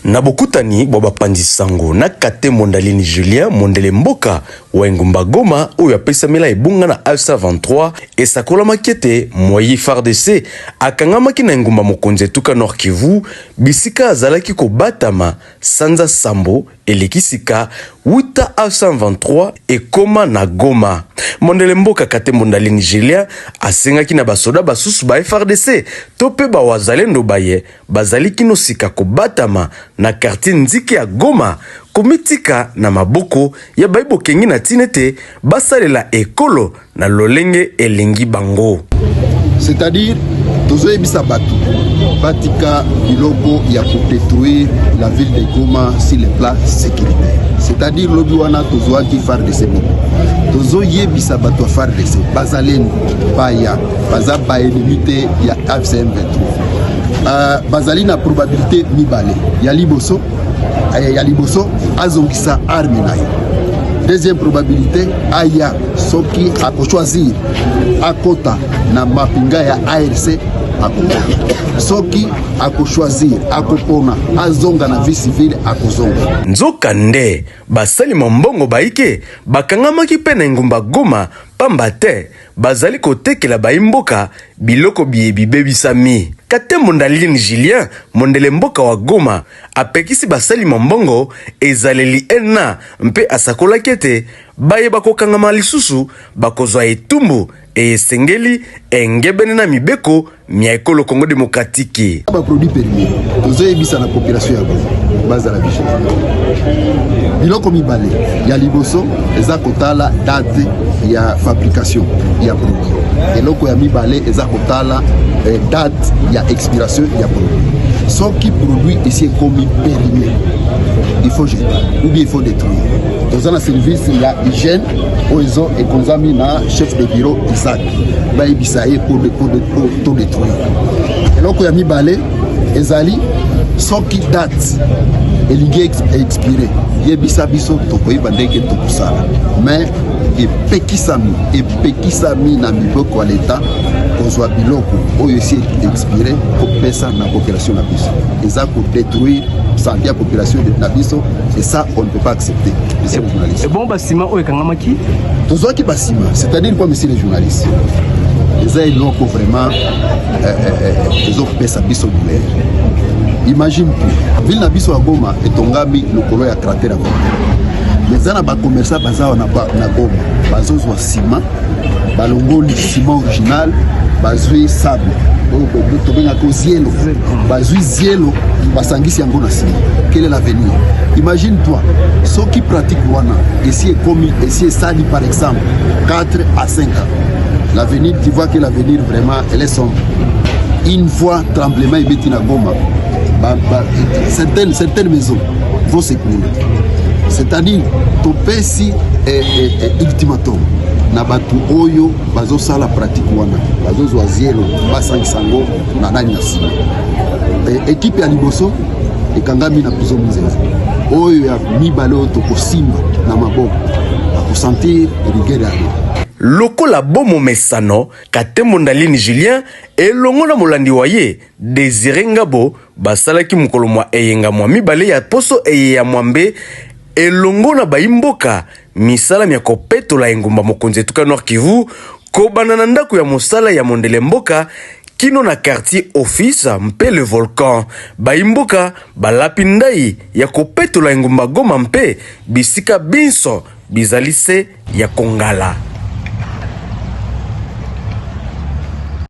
Na bokutani boba pandisango na Katembo Ndalini Julien mondele mboka wa engumba Goma oyo apesamela ebunga na AFC23 esakola makete moyi FARDC akangamaki na engumba mokonzi etuka Nord Kivu bisika azalaki kobatama sanza sambo elekisika wuta AFC23 ekoma na Goma. Mondele mboka Katembo Ndalini Julien asengaki na basoda basusu ba FARDC tope ba wazalendo baye bazali kino sika kobatama na quartier nziki ya Goma komitika na maboko ya baibo kengi na tinete basalela ekolo na lolenge elengi bango. C'est-à-dire tozoe bisa batu batika biloko ya détruire la ville de Goma sur le plan sécuritaire. C'est-à-dire lobi wana tozoaki FARDC tozo yebisa batu FARDC bazaleni baya baza ba ennemité ya AFC23. Bazali na probabilité mibale ya liboso azongisa arme na yo. Deuxième probabilité aya soki ako choisir akota na mapinga ya ARC akota. Soki ako choisir akopona azonga na vie civile akozonga. Nzoka nde basali mbongo baike bakangamaki pe na engumba Goma pamba te bazali kotekela baimboka biloko biebi bebisami. Katembo Ndalini Julien mondele mboka wa Goma apekisi basali mbongo ezaleli ena mpe asakola kete baye bakokangama lisusu bakozwa etumbu esengeli engebene na mibeko mia ekolo Congo démocratique. Ba produit permis tozo ebisa na population ya Goma bazala biche biloko mibale ya liboso eza kotala date ya fabrication ya produit eloko ya mibale eza kotala date ya expiration ya produit. Soki produit ici est comme périmé, il faut jeter ou bien il faut détruire. Dans un service il y a hygiène oizo et konzami na chef de bureau Isaac ba ibisaye pour détruire. Eloko ya mibale ezali soki date elingi expiré yebisa biso tokoyeba ndenge tokusala mais epekisami na miboko ya leta kozwa biloko oyo esi expiré kopesa na population na biso eza ko détruire santé ya population na biso et ça on ne peut pas accepter. Monsieur le journaliste. Et bon basima oyo kangamaki tozwaki basima c'est-à-dire quoi monsieur les journalistes eza eloko vraiment ezopesa biso douleur. Imagine que ville na biso ya Goma etongami lokolo ya cratère ya Goma. Mais na ba commerçant baza na Goma bazozwa ciment balongoli ciment original bazui sable tobenga ko zielo bazui zielo basangisi yango na ciment. Quel est l'avenir? Imagine toi ceux qui pratiquent wana ici est sali par exemple 4 à 5 ans. L'avenir, tu vois que l'avenir vraiment elle est sombre. Une fois tremblement et bêti na Goma certaines maisons vont s'écrouler. C'est-à-dire topesi ultimatum na batu oyo bazosala pratique wana bazozwa zielo basangisango na nani na sima. Équipe ya liboso ekangami na prison mzenza oyo ya mibale oyo tokosimba na maboko akosentir rigueur ya lokola bomo mesano Katembo Ndalini Julien elongo na molandi waye Désiré Ngabo basalaki mukolo mwa eyenga mwa mibale ya poso eye ya mwambe elongo na baimboka misala mya kopetola engumba mokonzi etuka Nord Kivu kobana na ndako ya mosala ya mondele mboka kino na quartier office mpe le volcan baimboka balapi ndai ya kopetola engumba Goma mpe bisika binso bizalise ya kongala.